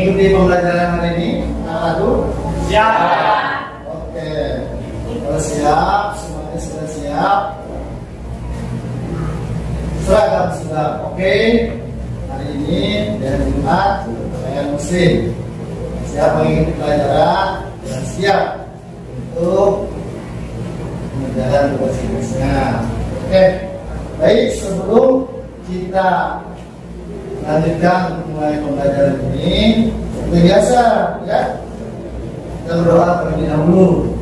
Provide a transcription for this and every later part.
mengikuti pembelajaran hari ini? Aku Siap. Oke. Kalau siap, semuanya sudah siap. Seragam sudah oke. Hari ini dan Jumat pakaian muslim. Siap mengikuti pelajaran dan siap untuk mengerjakan tugas-tugasnya. Oke. Baik, sebelum kita lanjutkan mulai pembelajaran ini, seperti biasa ya, kita berdoa terlebih dahulu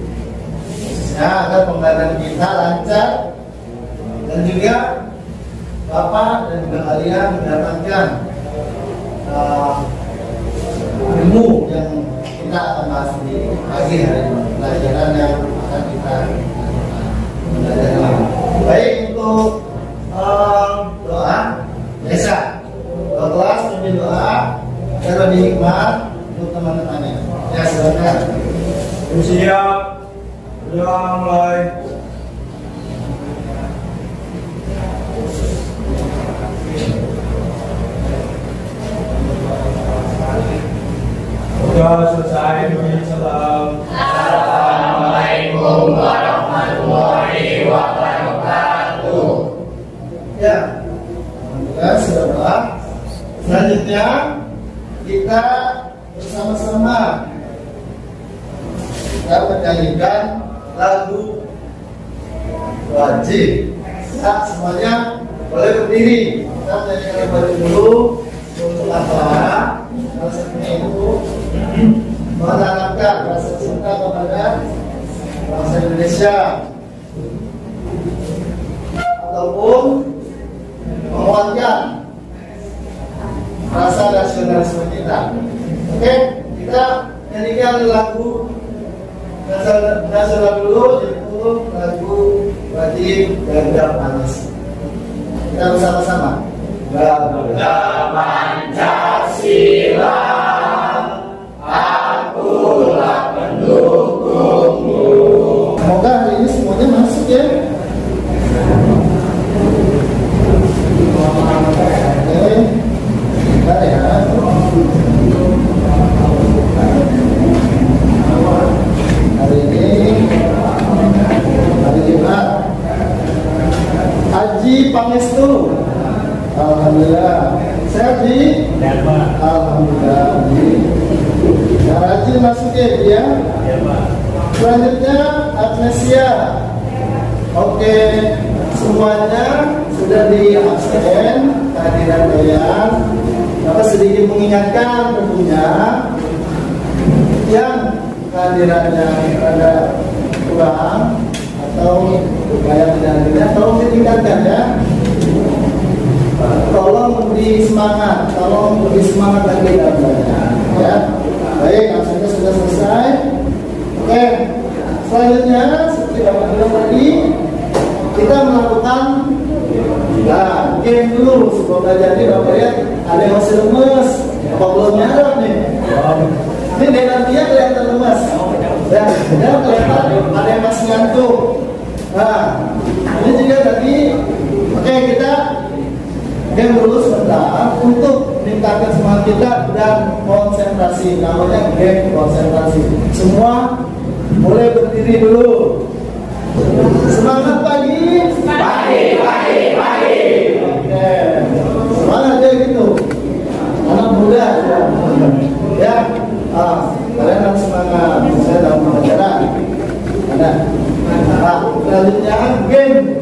khususnya agar pembelajaran kita lancar dan juga Bapak dan juga kalian mendapatkan ilmu yang kita akan bahas di pagi hari ini, pelajaran yang akan kita pelajari. Baik, untuk doa biasa kelas lebih doa agar lebih hikmat untuk teman-temannya. Ya, silakan. Siap. Doa mulai. Sudah selesai, beri salam. Assalamualaikum warahmatullahi wabarakatuh. Ya, alhamdulillah sudah doa. Selanjutnya kita bersama-sama kita menyanyikan lagu wajib. Ya, semuanya boleh berdiri. Kita menyanyikan lagu wajib dulu untuk apa? Maksudnya itu menanamkan rasa cinta kepada bangsa Indonesia ataupun menguatkan rasa nasionalisme kita. Oke, kita nyanyikan lagu nasional dulu, yaitu lagu wajib Garuda Pancasila. Kita bersama-sama. Garuda Pancasila, akulah pendukungmu. Semoga hari ini semuanya masuk ya. Oke, bentar ya. Hari ini hari Jumat. Haji Pangestu. Alhamdulillah. Sehat Ji? Alhamdulillah. Nah, rajin masuk ya dia. Selanjutnya Agnesia. Oke, semuanya sudah di absen kehadiran kalian. Maka sedikit mengingatkan tentunya yang kehadirannya ada kurang atau yang tidak hadirnya, tolong ditingkatkan ya. Tolong lebih semangat, lagi dalam belajar ya. Baik, absennya sudah selesai. Oke, selanjutnya seperti Bapak bilang tadi, kita melakukan game dulu sebelum belajar ini. Bapak lihat ada yang masih lemes, apa belum nyarap nih? Ini dengan dia kelihatan lemes, dan kelihatan ada yang masih ngantuk. Nah, ini juga tadi. Oke, kita game dulu sebentar untuk meningkatkan semangat kita dan konsentrasi. Namanya game konsentrasi. Semua mulai berdiri dulu. Semangat pagi. Oke, semangat ya gitu. Anak muda ya. Kalian harus semangat. Saya dalam pelajaran. Ada. Selanjutnya game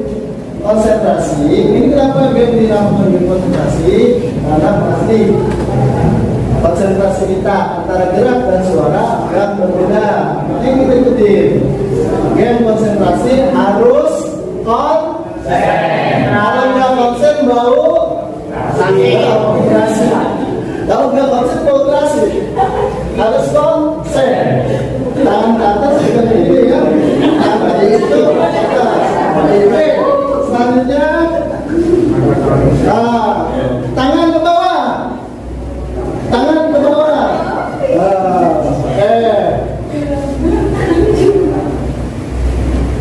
konsentrasi. Ini kenapa game dinamakan game konsentrasi? Karena pasti konsentrasi kita antara gerak dan suara akan berbeda. Ini kita ikutin. Game konsentrasi harus konsen. Kalau nggak konsen bau konsentrasi. Kalau nggak konsen bau konsentrasi. Harus konsen. Tangan ke atas juga ini ya. Tangan itu ke atas. Oke. Selanjutnya tangan ke bawah.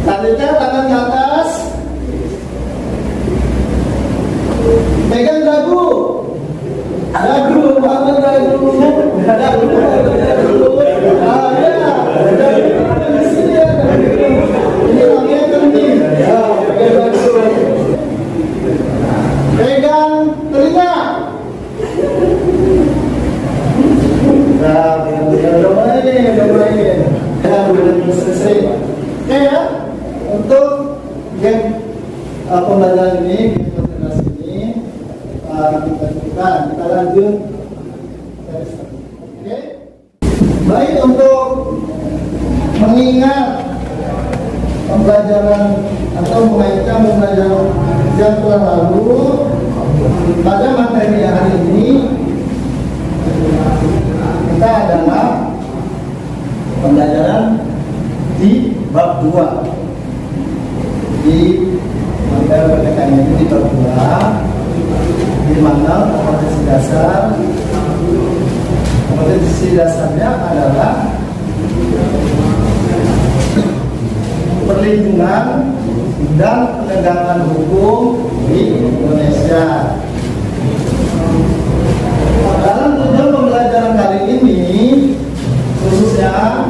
Selanjutnya tangan ke atas. Pegang dagu. Dagu, bangun dagu. Dada dulu. Ah, ya. Dada dulu di sini ya. Ini orangnya kan nih. Ya, pegang dulu. Pegang telinga. Nah, udah mulai. Ya, udah selesai. Oke ya, untuk game pembelajaran ini, konsentrasi ini, kita lanjut. Oke. Baik, untuk mengingat pembelajaran atau mengaitkan pembelajaran yang telah lalu pada materi hari ini, kita adalah pembelajaran di bab 2 di materi PPKN ini di bab 2, di mana kompetensi dasarnya adalah perlindungan dan penegakan hukum di Indonesia. Dalam tujuan pembelajaran kali ini, khususnya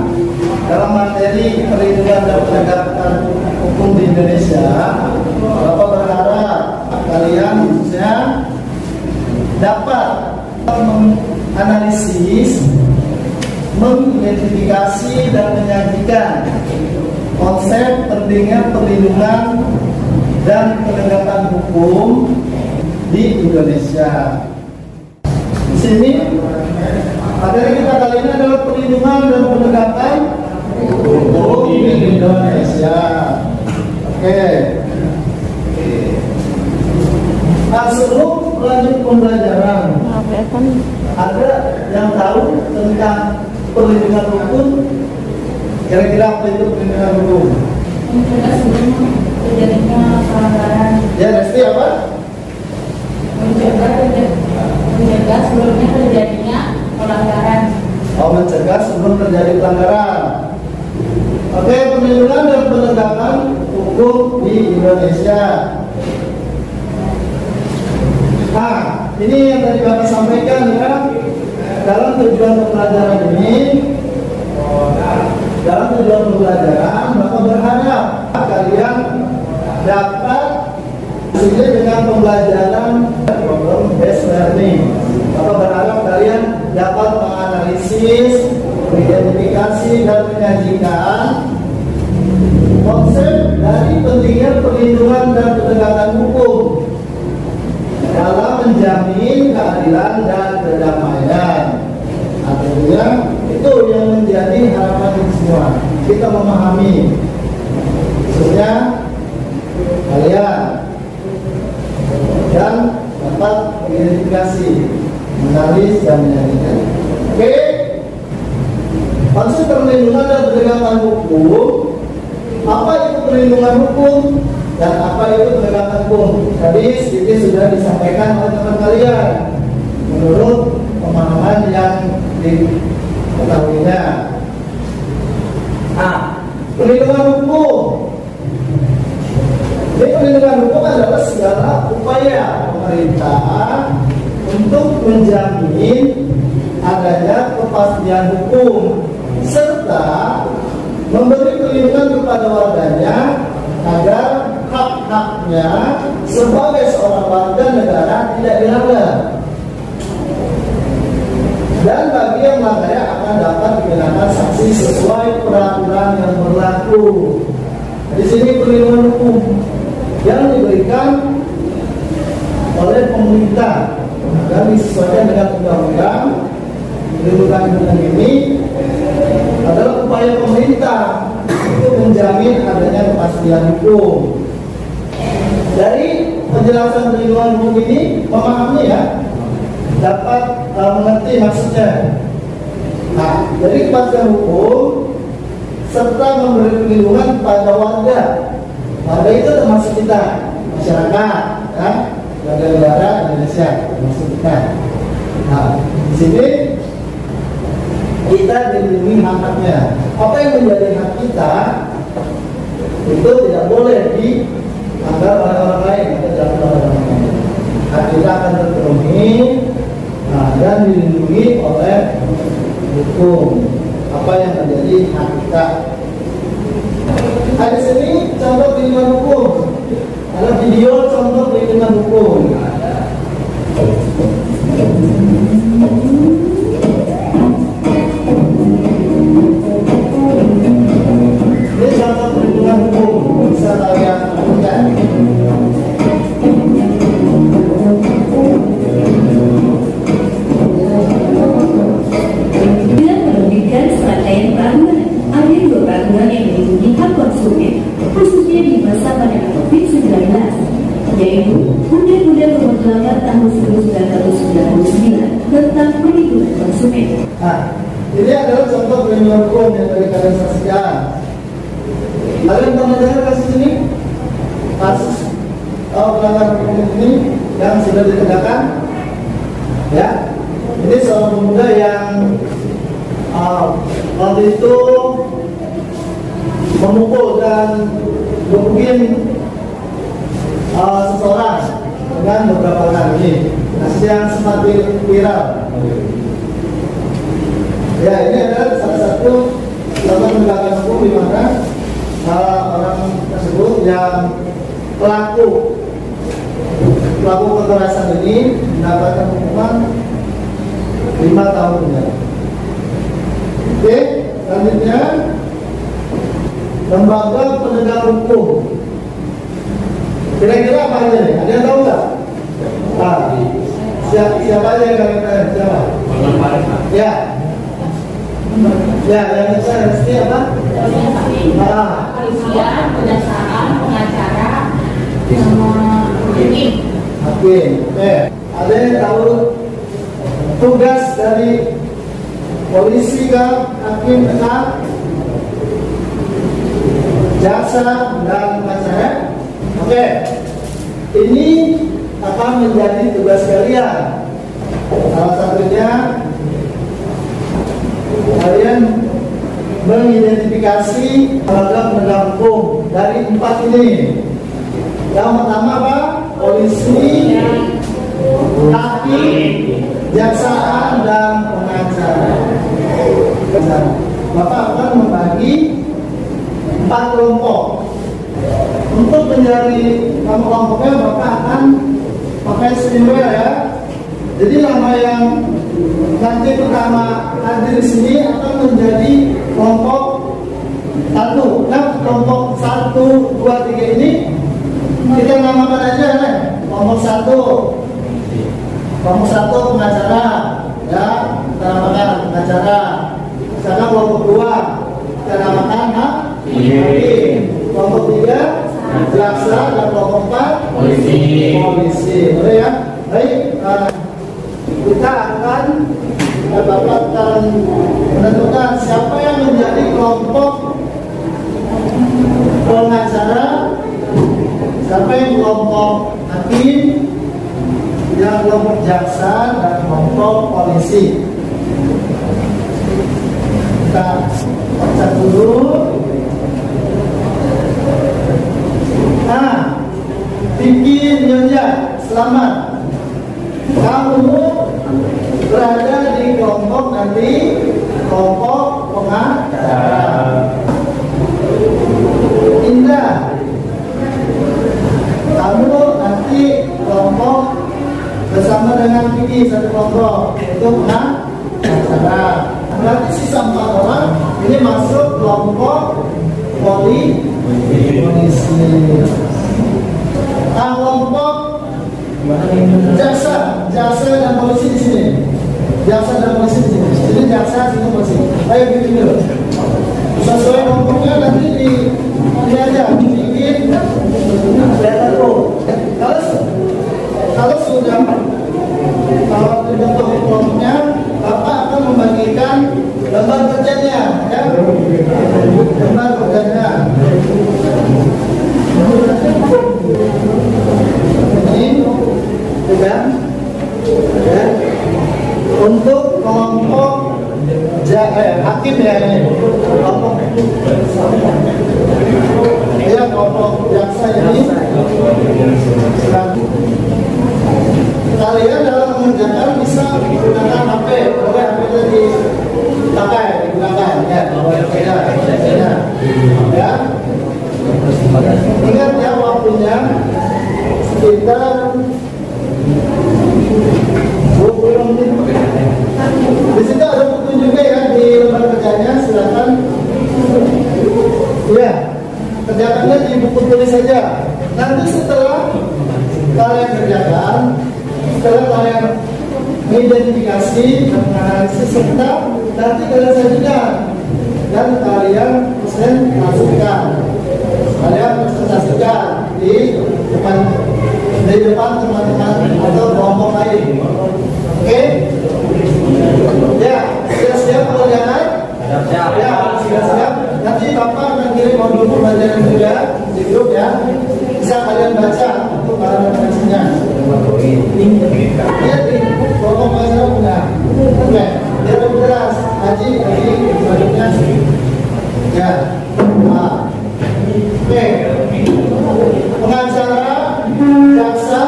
dalam materi perlindungan dan penegakan hukum di Indonesia, Bapak berharap kalian khususnya dapat menganalisis, mengidentifikasi dan menyajikan konsep pentingnya perlindungan dan penegakan hukum di Indonesia. Di sini materi kita kali ini adalah perlindungan dan penegakan hukum di Indonesia. Oke. Nah, sebelum lanjut pembelajaran, ada yang tahu tentang perlindungan hukum? Kira-kira apa itu perlindungan hukum? Mencegah sebelum terjadinya pelanggaran. Ya, Resti apa? Mencegah sebelumnya terjadinya pelanggaran. Oh, mencegah sebelum terjadi pelanggaran. Oke, perlindungan dan penegakan hukum di Indonesia. Nah, ini yang tadi kami sampaikan ya. Dalam tujuan pembelajaran ini, Bapak berharap kalian dapat sesuai dengan pembelajaran problem based learning. Bapak berharap kalian dapat menganalisis, mengidentifikasi dan menyajikan konsep dari pentingnya perlindungan dan penegakan hukum dalam menjamin keadilan dan kedamaian. Artinya itu yang menjadi harapan kita semua. Kita memahami, khususnya kalian, dan dapat mengidentifikasi, menganalisis dan menyajikan. Oke, konsep perlindungan dan penegakan hukum. Apa itu perlindungan hukum dan apa itu penegakan hukum? Tadi sedikit sudah disampaikan oleh teman kalian menurut pemahaman yang diketahuinya. Nah, perlindungan hukum. Jadi perlindungan hukum adalah segala upaya pemerintah untuk menjamin adanya kepastian hukum serta memberi perlindungan kepada warganya agar hak-haknya sebagai seorang warga negara tidak dilanggar, dan bagi yang melanggarnya akan dapat dikenakan sanksi sesuai peraturan yang berlaku. Di sini perlindungan hukum yang diberikan oleh pemerintah dan disesuaikan dengan undang-undang. Perlindungan hukum ini adalah upaya pemerintah untuk menjamin adanya kepastian hukum. Dari penjelasan perlindungan hukum ini, memahami ya, dapat mengerti maksudnya. Nah, dari kepastian hukum serta memberi perlindungan kepada warga. Warga itu termasuk kita, masyarakat, ya, warga negara Indonesia termasuk kita. Nah, di sini kita dilindungi hak-haknya. Apa yang menjadi hak kita itu tidak boleh dianggap oleh orang lain atau dilakukan oleh orang lain. Hak kita akan terpenuhi. Nah, dan dilindungi oleh hukum apa yang menjadi hak kita. Ada sini contoh perlindungan hukum, ada video contoh perlindungan hukum. Ini contoh perlindungan hukum, bisa kalian lakukan. Dengan menerbitkan serangkaian peraturan, ada dua peraturan yang melindungi hak konsumen, khususnya di masa pandemi COVID-19, yaitu Undang-Undang Nomor 8 Tahun 1999 tentang Perlindungan Konsumen. Nah, ini adalah contoh perlindungan hukum yang tadi kalian saksikan. Kalian pernah dengar kasus ini? Kasus pelanggaran hukum ini yang sudah ditegakkan? Ya, ini seorang pemuda yang waktu itu memukul dan gebukin seseorang dengan beberapa kali. Kasus yang sempat viral. Ya, ini adalah salah satu contoh penegakan hukum di mana orang tersebut yang pelaku kekerasan ini mendapatkan hukuman 5 tahun penjara. Oke, selanjutnya lembaga penegak hukum. Kira-kira apa aja nih? Ada yang tahu nggak? Siapa aja yang kalian tahu? Siapa? Ya. Ya, yang mesti apa? Kepolisian, kejaksaan, pengacara, sama hakim. Hakim. Oke. Ada yang tahu tugas dari polisi kan, hakim kan, jaksa dan pengacara? Oke. Ini akan menjadi tugas kalian. Salah satunya kalian mengidentifikasi lembaga penegak hukum dari 4 ini. Yang pertama apa? Polisi, hakim, jaksaan, dan pengacara. Bapak akan membagi 4 kelompok. Untuk menjadi kelompoknya Bapak akan pakai swimwear ya. Jadi nama yang nanti pertama hadir di sini akan menjadi kelompok 1. Nah, kelompok 1, 2, 3 ini kita namakan aja ya. Kelompok 1. Kelompok 1 pengacara, ya, kita namakan pengacara. Sana kelompok 2 kita namakan hakim. Kelompok 3 jaksa, dan kelompok 4 polisi. Boleh ya? Baik. Kita akan Bapak akan menentukan siapa yang menjadi kelompok pengacara, siapa yang kelompok hakim, yang kelompok jaksa, dan kelompok polisi. Kita baca dulu. Nah, Vicky Nyonya, selamat. Kamu berada di kelompok nanti kelompok pengacara. Indah, kamu nanti kelompok bersama dengan Vicky satu kelompok itu pengacara. Berarti sisa 4 orang ini masuk kelompok polisi. Kelompok jaksa dan polisi di sini. Jaksa dan polisi di sini. Jadi jaksa, sini polisi. Ayo bikin dulu. Sesuai kelompoknya nanti di ini aja bikin kelihatan tuh. Kalau sudah dibentuk kelompoknya, Bapak akan membagikan lembar kerjanya, ya. Lembar kerjanya. Ini bukan ya. Untuk kelompok hakim ya ini kelompok ya, kelompok jaksa ini, kalian dalam mengerjakan bisa menggunakan HP, boleh HP-nya digunakan, ya, ya. Ingat ya waktunya sekitar 20 menit. Di situ ada buku juga ya di lembar kerjanya, silakan. Ya, kerjakannya di buku tulis saja. Nanti setelah kalian kerjakan, setelah kalian mengidentifikasi dan menganalisis serta nanti kalian sajikan dan kalian presentasikan. Kalian presentasikan di depan teman-teman atau kelompok lain. Oke? Ya, siap-siap pekerjaan? Siap. Ya, siap-siap. Nanti Bapak akan kirim modul pembelajaran juga di grup ya. Bisa kalian baca untuk para referensinya. Lihat di kelompok pembelajaran punya. Oke, dia lebih jelas. Haji selanjutnya. Ya. Nah. Oke. Pengacara, jaksa,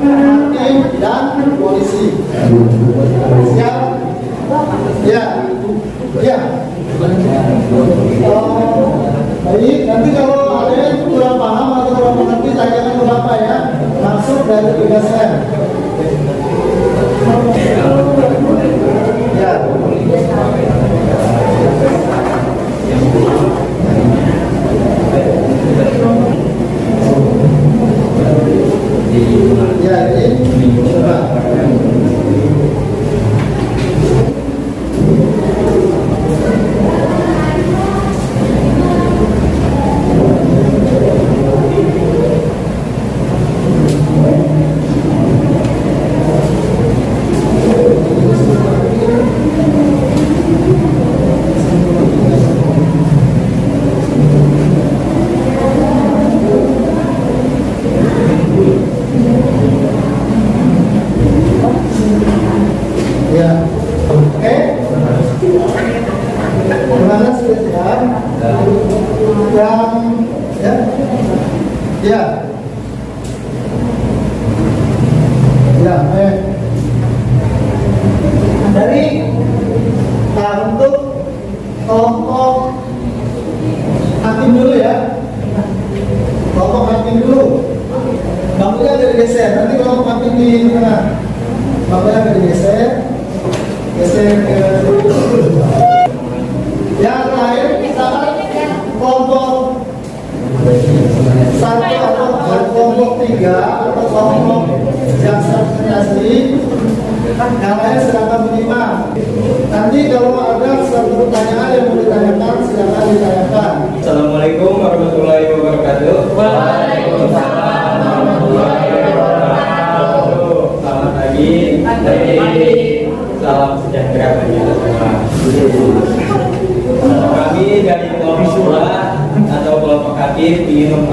hakim, dan polisi. Siap? Ya. Ya. Baik, nanti kalau ada yang kurang paham atau kurang mengerti, tanyakan ke Bapak ya. Langsung dari tugasnya. Ya. Ya, ini coba. Ya, oke. Gimana sudah siap? Ya. Dari untuk kelompok hakim dulu ya. Kelompok hakim dulu. Bangkunya agak digeser. Nanti kelompok hakim di tengah. Bangkunya agak digeser. Geser ke yang terakhir kita kelompok 1 atau kelompok 3 atau kelompok jaksa presentasi yang lain silakan menyimak. Nanti kalau ada satu pertanyaan yang mau ditanyakan silakan ditanyakan. Assalamualaikum warahmatullahi wabarakatuh. Waalaikumsalam warahmatullahi wabarakatuh. Selamat pagi. Salam sejahtera bagi kita semua. Kami dari kelompok atau kelompok hakim ingin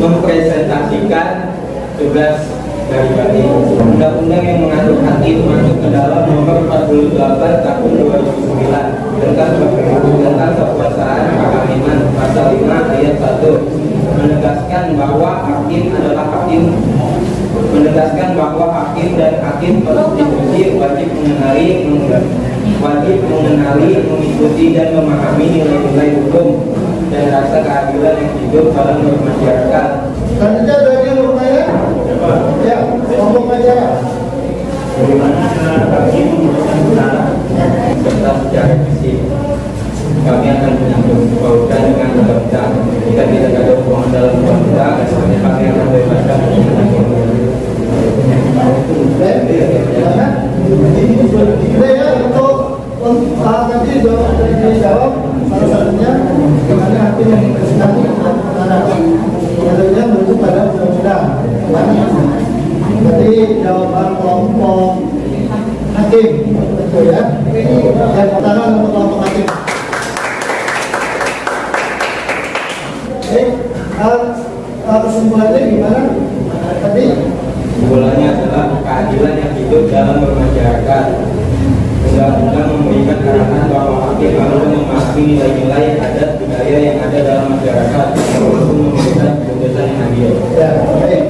mempresentasikan tugas dari kami. Undang-undang yang mengatur hakim masuk ke dalam nomor 48 tahun 2009 tentang kekuasaan kehakiman pasal 5 ayat 1 menegaskan bahwa hakim dan hakim konstitusi wajib mengenali, mengikuti dan memahami nilai-nilai hukum dan rasa keadilan yang hidup dalam bermasyarakat. Selanjutnya bagian bertanya. Ya, kelompok aja. Bagaimana hakim memutuskan serta secara fisik. Kami akan menyambung pautan dengan undang-undang. Jika tidak ada hubungan dalam undang-undang, kami akan bebaskan ya untuk nanti dijawab salah satunya bagaimana hakim mempresentasikan tentunya merujuk pada undang-undang. Jadi jawaban kelompok hakim betul ya. Dan tangan untuk kelompok hakim. Kesimpulannya gimana tadi? Kesimpulannya adalah keadilan yang hidup dalam bermasyarakat. Undang-undang memberikan arahan bahwa hakim harus memahami nilai-nilai adat budaya yang ada dalam masyarakat untuk adil. Ya, baik.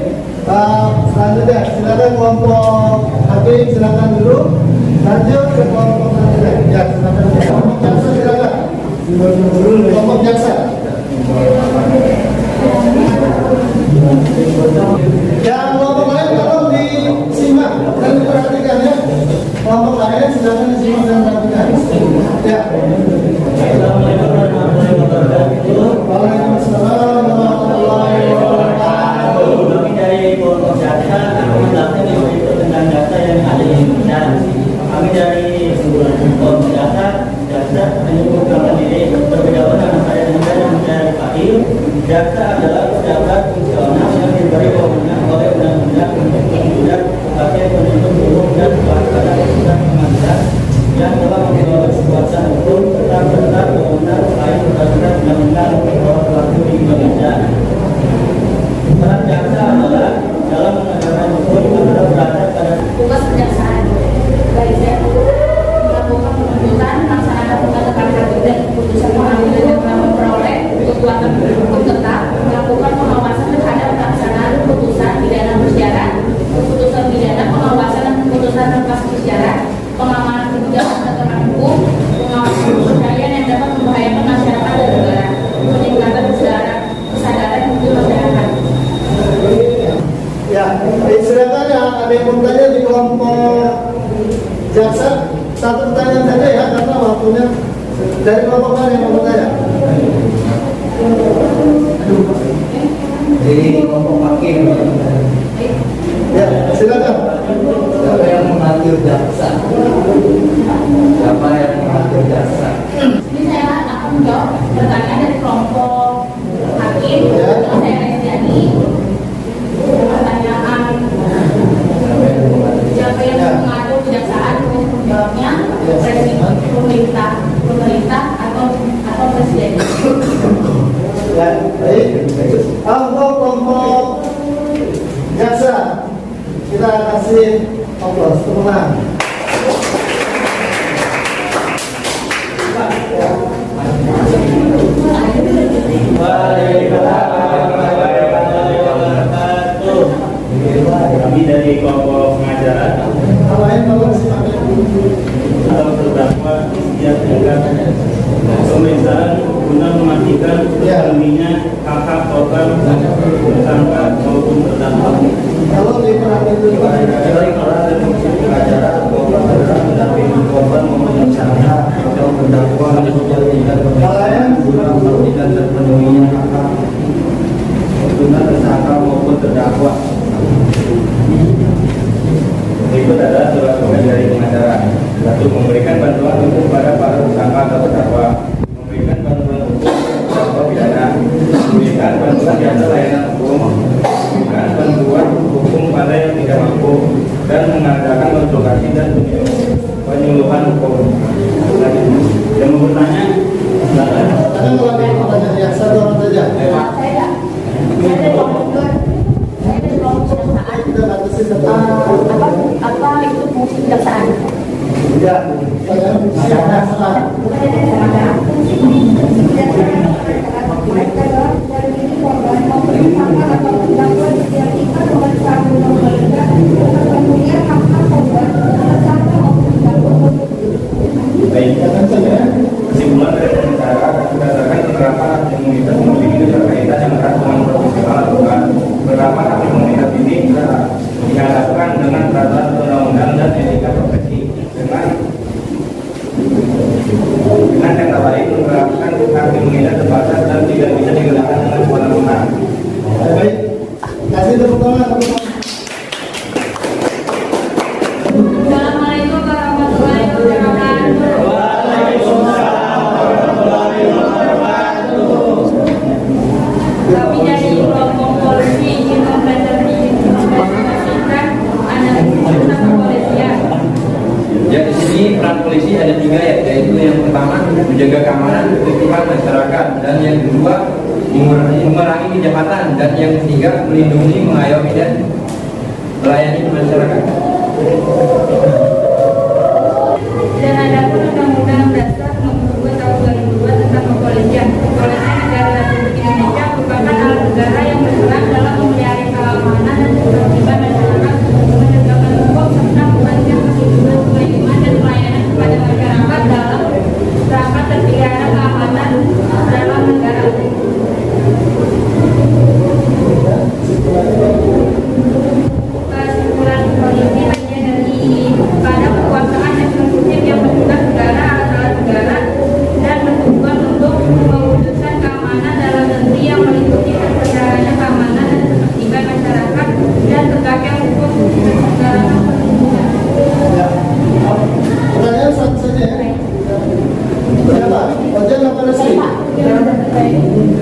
Selanjutnya, silakan kelompok hakim silakan dulu. Lanjut ke kelompok selanjutnya. Ya, silakan. Kelompok jaksa silakan. Kelompok jaksa. Yang kelompok lain tolong disimak dan diperhatikan ya. Kelompok lain silakan disimak dan diperhatikan. Ya. Waalaikumsalam warahmatullahi wabarakatuh. Kami dari kelompok jaksa akan menjelaskan itu tentang data yang ada di Indonesia. Kami dari kelompok jaksa hanya menggunakan diri berbeda antara Indonesia dan mencari Fahil. Jaksa adalah pejabat fungsional yang diberi wewenang oleh undang-undang untuk bertindak sebagai penuntut umum dan pada urusan pengadilan yang telah memperoleh kekuasaan hukum serta wewenang lain berdasarkan undang-undang bahwa berlaku di Indonesia. Peran jaksa adalah dalam menegakkan hukum adalah berada pada tugas kejaksaan baiknya melakukan penuntutan, melaksanakan penetapan dan keputusan pengadilan yang telah memperoleh kekuatan hukum tetap, melakukan pengawasan terhadap pelaksanaan putusan pidana bersyarat, keputusan pidana, pengawasan dan keputusan lepas bersyarat, pengamanan kebijakan penegakan hukum, pengawasan kebudayaan yang dapat membahayakan masyarakat dan negara, peningkatan kesadaran hukum masyarakat. Ya, silakan ya, ada yang mau bertanya di kelompok jaksa. Satu pertanyaan saja ya, karena waktunya dari kelompok mana yang mau bertanya? Jadi kelompok hakim. Ya, silakan. Siapa yang mengatur jaksa? Siapa yang mengatur jaksa? Ini saya akan menjawab pertanyaan dari kelompok hakim. Saya Resiani. Pertanyaan siapa yang mengatur kejaksaan? Jawabnya presiden, pemerintah atau presiden. Ya, baik. Untuk kelompok jaksa kita kasih aplaus teman. kami dari kelompok pengacara Lain kalau silakan. atau terdakwa istiadat pemeriksaan guna memastikan terpenuhinya hak-hak korban tersangka maupun terdakwa. Kalau diperhatikan dulu. Dari orang dan pengacara korban berhak mendampingi korban maupun tersangka atau terdakwa tidak guna memastikan terpenuhinya hak guna tersangka maupun terdakwa. Berikut adalah surat tugas dari pengacara. Satu, memberikan bantuan hukum pada para tersangka atau terdakwa, memberikan bantuan hukum atau pidana, memberikan bantuan jasa layanan hukum, memberikan bantuan hukum pada yang tidak mampu, dan mengadakan konsultasi dan penyuluhan hukum. Yang mau bertanya, silakan. Karena kalau ada pertanyaan jaksa orang saja. Saya dari kelompok kejaksaan. Kita batasi tentang Apa itu fungsi kejaksaan? ya, saya Baik, kesimpulan dari pengacara berdasarkan penerapan hak imunitas memiliki keterkaitan yang erat dengan profesional aturan. Penerapan hak imunitas ini dihadapkan dengan peraturan undang-undang dan etika profesi dengan kata lain menerapkan hak imunitas terbatas dan tidak bisa digunakan dengan semena-mena. baik. Kasih tepuk tangan. Assalamualaikum warahmatullahi wabarakatuh. Kami dari kelompok polisi ingin mempresentasikan analisis tentang kepolisian. Ya, di sini peran polisi ada tiga ya, yaitu yang pertama menjaga keamanan ketertiban masyarakat, dan yang kedua mengurangi kejahatan, dan yang ketiga melindungi, mengayomi dan melayani masyarakat. Dan ada pun Undang-Undang Dasar Nomor 2 Tahun 2002 tentang Kepolisian. Kepolisian Negara Republik Indonesia merupakan alat negara yang berperan dalam Baca apa Resi? Pak,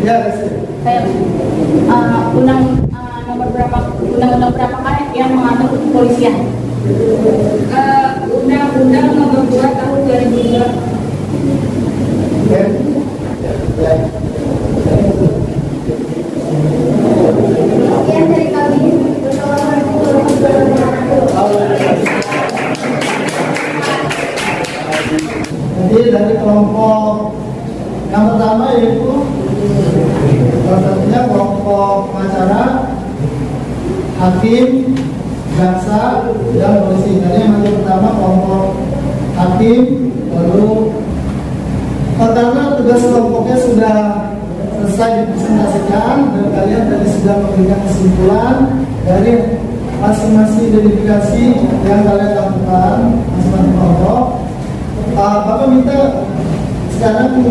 Ya Resi. kayak undang-undang berapa kan yang mengatur kepolisian? Undang-undang nomor 2 tahun 2002. Oke. Ya. Sekian dari kami. Wassalamualaikum warahmatullahi wabarakatuh. Jadi dari kelompok yang pertama yaitu salah satunya kelompok pengacara, hakim, jaksa, dan polisi. Jadi yang pertama kelompok hakim, lalu karena tugas kelompoknya sudah selesai dipresentasikan dan kalian tadi sudah memberikan kesimpulan dari masing-masing identifikasi yang kalian lakukan masing-masing kelompok. Bapak minta sekarang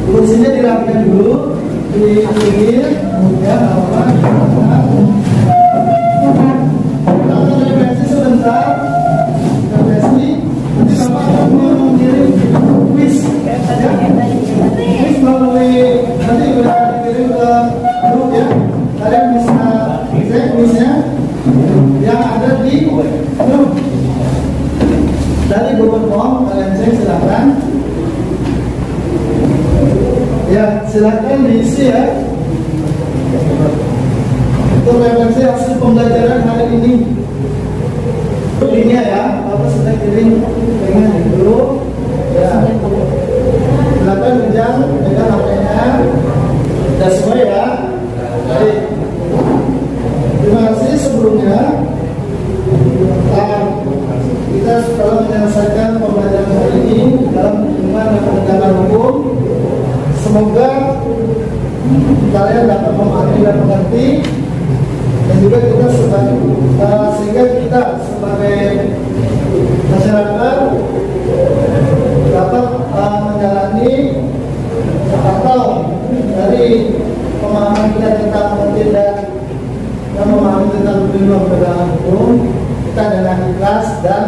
kursinya dirapikan dulu di pinggir, kemudian Bapak refleksi sebentar, refleksi. Nanti Bapak akan mengirim kuis, kuis melalui nanti sudah dikirim ke grup ya. Kalian bisa cek kuisnya yang ada di grup. Dari Google Form kalian cek silakan. Ya silakan diisi ya. Untuk referensi hasil pembelajaran hari ini. Ini ya, Bapak sudah kirim dengan dulu. Ya. Silakan pegang HP-nya. Sudah semua ya. Baik. Terima kasih sebelumnya. Kita setelah menyelesaikan pembelajaran hari ini dalam lingkungan dan penegakan hukum, semoga kalian dapat memahami dan mengerti, dan juga kita sehingga kita sebagai masyarakat dapat menjalani atau dari pemahaman kita tentang mengerti dan memahami tentang perlindungan penegakan hukum, kita dengan ikhlas dan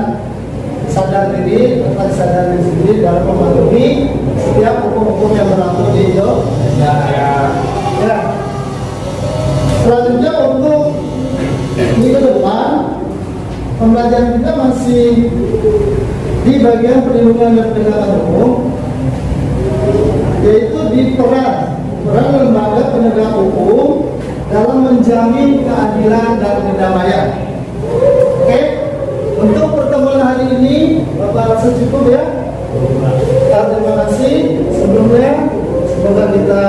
sadar diri, tetap sadar diri sendiri dalam mematuhi setiap hukum-hukum yang berlaku di Indonesia. Ya. Selanjutnya untuk minggu depan pembelajaran kita masih di bagian perlindungan dan penegakan hukum, yaitu di peran lembaga penegak hukum dalam menjamin keadilan dan kedamaian. Oke, untuk pertemuan hari ini Bapak rasa cukup ya. Terima kasih sebelumnya. Semoga kita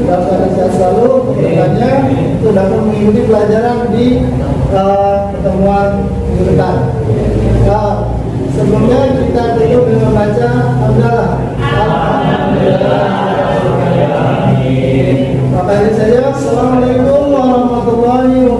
dapat sehat selalu. Kedepannya itu dapat mengikuti pelajaran di pertemuan minggu depan. Sebelumnya kita tutup dengan baca hamdalah. Bapak ini saja. Assalamualaikum warahmatullahi wabarakatuh.